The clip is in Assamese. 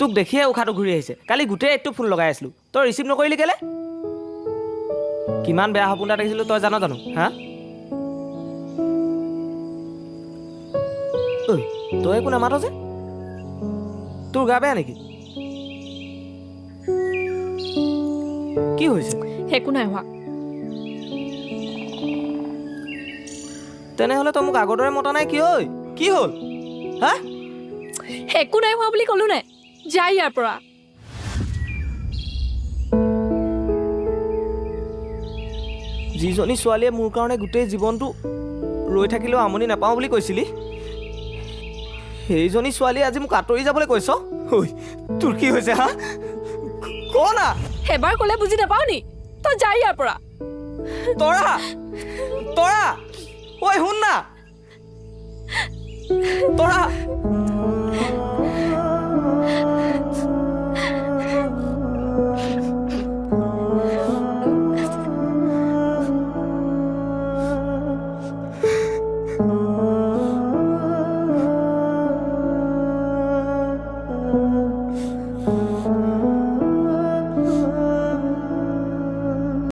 তোক দেখিয়ে উশাহটো ঘূৰি আহিছে। কালি গোটেই এইটো ফোন লগাই আছিলোঁ, তই ৰিচিভ নকৰিলি কেলে? কিমান বেয়া সপোন এটা দেখিছিলোঁ তই জানো হা? ঐ তই একো নামাত যে, তোৰ গা বেয়া নেকি? কি হৈছে? একো নাই হোৱা। তেনেহ'লে তই মোক আগৰ দৰে মতা নাই কি? ঐ কি হ'ল হা? একো নাই হোৱা বুলি ক'লো নাই, যাই ইয়াৰ পৰা। যিজনী ছোৱালীয়ে মোৰ কাৰণে গোটেই জীৱনটো ৰৈ থাকিলেও আমনি নাপাওঁ বুলি কৈছিলি, সেইজনী ছোৱালীয়ে আজি মোক আঁতৰি যাবলৈ কৈছ? ঐ তোৰ কি হৈছে হা? ক না। এবাৰ ক'লে বুজি নাপাও নি? তই যাই ইয়াৰ পৰা। তৰা তৰা ঐ শুন না তৰা।